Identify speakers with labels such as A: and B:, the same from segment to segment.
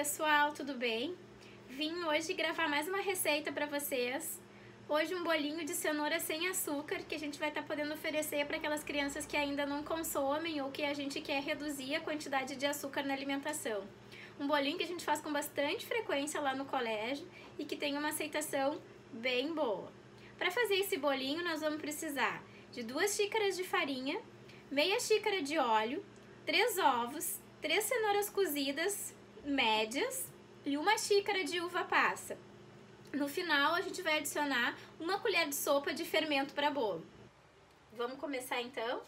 A: pessoal, tudo bem? Vim hoje gravar mais uma receita para vocês. Hoje um bolinho de cenoura sem açúcar que a gente vai estar podendo oferecer para aquelas crianças que ainda não consomem ou que a gente quer reduzir a quantidade de açúcar na alimentação. Um bolinho que a gente faz com bastante frequência lá no colégio e que tem uma aceitação bem boa. Para fazer esse bolinho nós vamos precisar de 2 xícaras de farinha, meia xícara de óleo, 3 ovos, 3 cenouras cozidas médias e 1 xícara de uva passa. No final a gente vai adicionar 1 colher de sopa de fermento para bolo. Vamos começar então?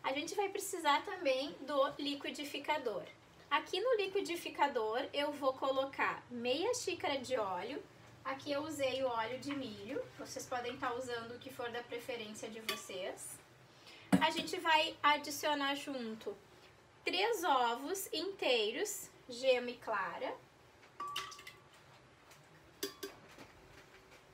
A: A gente vai precisar também do liquidificador. Aqui no liquidificador eu vou colocar meia xícara de óleo. Aqui eu usei o óleo de milho, vocês podem estar usando o que for da preferência de vocês. A gente vai adicionar junto 3 ovos inteiros, gema e clara.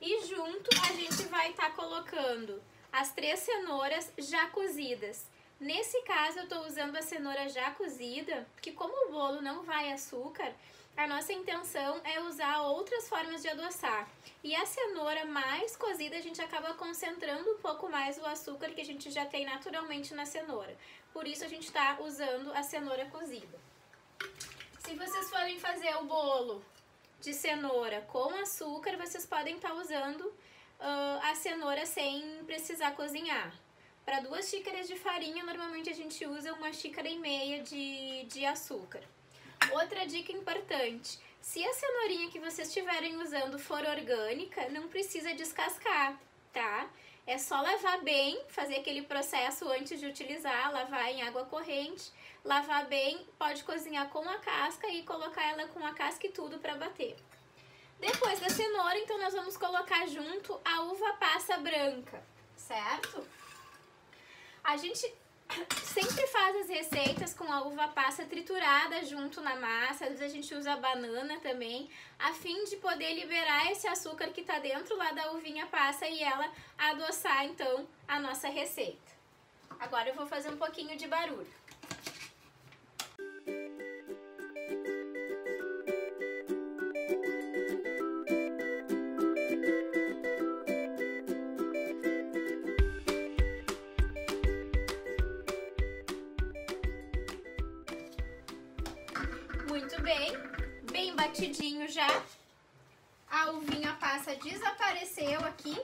A: E junto a gente vai estar colocando as 3 cenouras já cozidas. Nesse caso eu estou usando a cenoura já cozida, porque como o bolo não vai açúcar, a nossa intenção é usar outras formas de adoçar. E a cenoura mais cozida a gente acaba concentrando um pouco mais o açúcar que a gente já tem naturalmente na cenoura. Por isso a gente está usando a cenoura cozida. Se vocês forem fazer o bolo de cenoura com açúcar, vocês podem estar usando a cenoura sem precisar cozinhar. Para 2 xícaras de farinha, normalmente a gente usa 1,5 xícaras de açúcar. Outra dica importante, se a cenourinha que vocês estiverem usando for orgânica, não precisa descascar, tá? É só lavar bem, fazer aquele processo antes de utilizar, lavar em água corrente, lavar bem, pode cozinhar com a casca e colocar ela com a casca e tudo para bater. Depois da cenoura, então nós vamos colocar junto a uva passa branca, certo? A gente sempre faz as receitas com a uva passa triturada junto na massa, às vezes a gente usa a banana também, a fim de poder liberar esse açúcar que está dentro lá da uvinha passa e ela adoçar então a nossa receita. Agora eu vou fazer um pouquinho de barulho. Muito bem, bem batidinho já, a uvinha passa desapareceu aqui.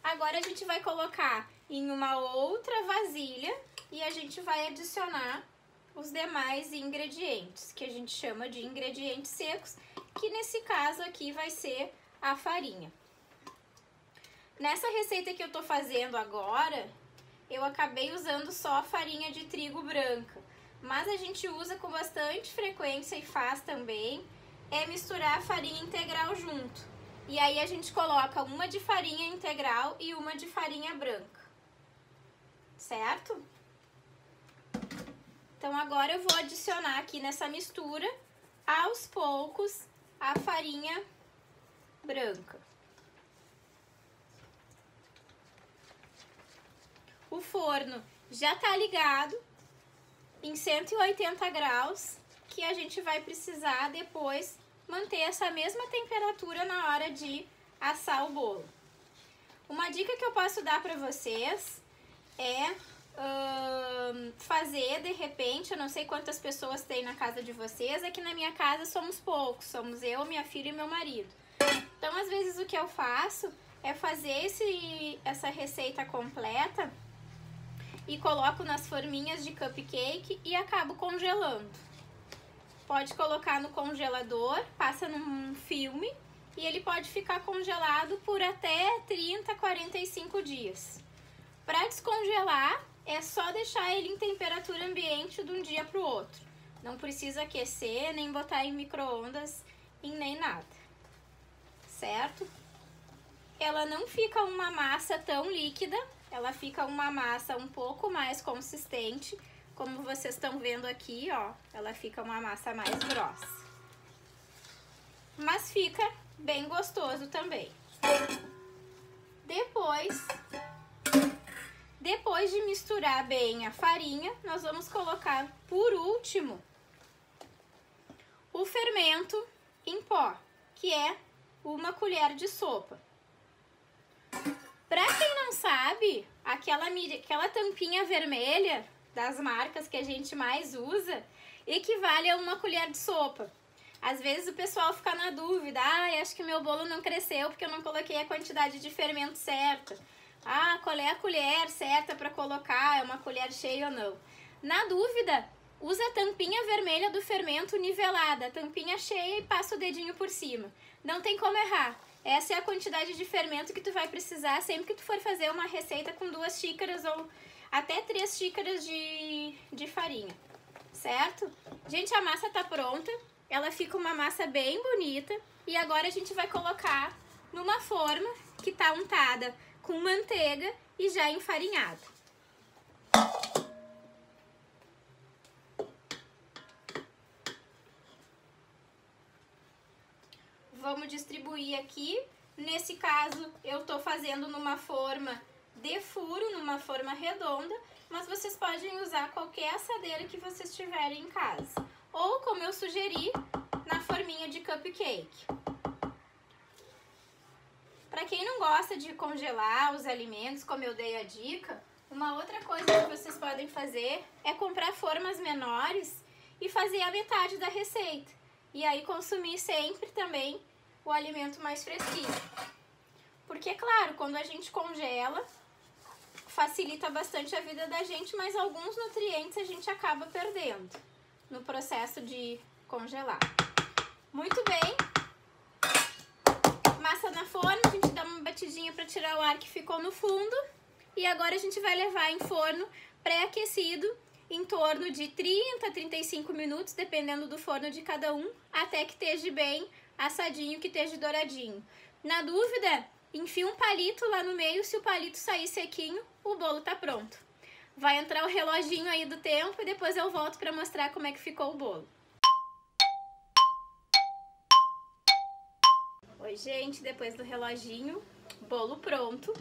A: Agora a gente vai colocar em uma outra vasilha e a gente vai adicionar os demais ingredientes, que a gente chama de ingredientes secos, que nesse caso aqui vai ser a farinha. Nessa receita que eu tô fazendo agora, eu acabei usando só a farinha de trigo branca. Mas a gente usa com bastante frequência e faz também, é misturar a farinha integral junto. E aí a gente coloca uma de farinha integral e uma de farinha branca. Certo? Então agora eu vou adicionar aqui nessa mistura, aos poucos, a farinha branca. O forno já tá ligado em 180 graus, que a gente vai precisar depois manter essa mesma temperatura na hora de assar o bolo. Uma dica que eu posso dar para vocês é fazer de repente, eu não sei quantas pessoas tem na casa de vocês, aqui na minha casa somos poucos, somos eu, minha filha e meu marido. Então às vezes o que eu faço é fazer essa receita completa e coloco nas forminhas de cupcake e acabo congelando. Pode colocar no congelador, passa num filme e ele pode ficar congelado por até 30, 45 dias. Para descongelar, é só deixar ele em temperatura ambiente de um dia para o outro. Não precisa aquecer, nem botar em micro-ondas e nem nada. Certo? Ela não fica uma massa tão líquida, ela fica uma massa um pouco mais consistente, como vocês estão vendo aqui, ó, ela fica uma massa mais grossa. Mas fica bem gostoso também. Depois de misturar bem a farinha, nós vamos colocar por último o fermento em pó, que é 1 colher de sopa. Pra quem não sabe, aquela tampinha vermelha das marcas que a gente mais usa equivale a 1 colher de sopa. Às vezes o pessoal fica na dúvida, acho que meu bolo não cresceu porque eu não coloquei a quantidade de fermento certa. Qual é a colher certa para colocar, é 1 colher cheia ou não? Na dúvida, usa a tampinha vermelha do fermento nivelada, a tampinha cheia e passa o dedinho por cima. Não tem como errar. Essa é a quantidade de fermento que tu vai precisar sempre que tu for fazer uma receita com 2 xícaras ou até 3 xícaras de farinha, certo? Gente, a massa tá pronta, ela fica uma massa bem bonita e agora a gente vai colocar numa forma que tá untada com manteiga e já enfarinhada. Vamos distribuir aqui. Nesse caso, eu tô fazendo numa forma de furo, numa forma redonda, mas vocês podem usar qualquer assadeira que vocês tiverem em casa. Ou, como eu sugeri, na forminha de cupcake. Para quem não gosta de congelar os alimentos, como eu dei a dica, uma outra coisa que vocês podem fazer é comprar formas menores e fazer a metade da receita. E aí consumir sempre também o alimento mais fresquinho. Porque, claro, quando a gente congela, facilita bastante a vida da gente, mas alguns nutrientes a gente acaba perdendo no processo de congelar. Muito bem. Massa na forma, a gente dá uma batidinha para tirar o ar que ficou no fundo. E agora a gente vai levar em forno pré-aquecido em torno de 30 a 35 minutos, dependendo do forno de cada um, até que esteja bem assadinho, que esteja douradinho. Na dúvida, enfia um palito lá no meio, se o palito sair sequinho, o bolo tá pronto. Vai entrar o reloginho aí do tempo e depois eu volto para mostrar como é que ficou o bolo. Oi, gente, depois do reloginho, bolo pronto.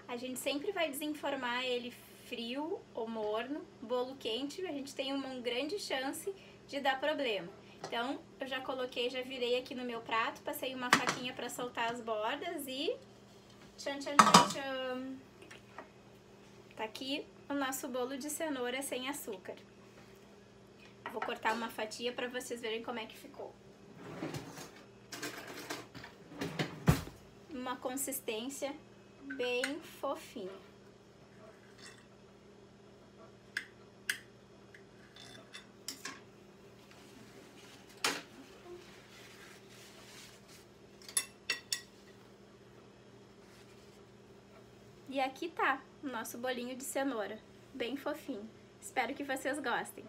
A: A gente sempre vai desenformar ele frio ou morno. Bolo quente, a gente tem uma grande chance de dar problema. Então, eu já coloquei, já virei aqui no meu prato, passei uma faquinha para soltar as bordas e... Tchan, tchan, tchan, tchan. Tá aqui o nosso bolo de cenoura sem açúcar. Vou cortar uma fatia para vocês verem como é que ficou. Uma consistência bem fofinha. E aqui tá o nosso bolinho de cenoura, bem fofinho. Espero que vocês gostem.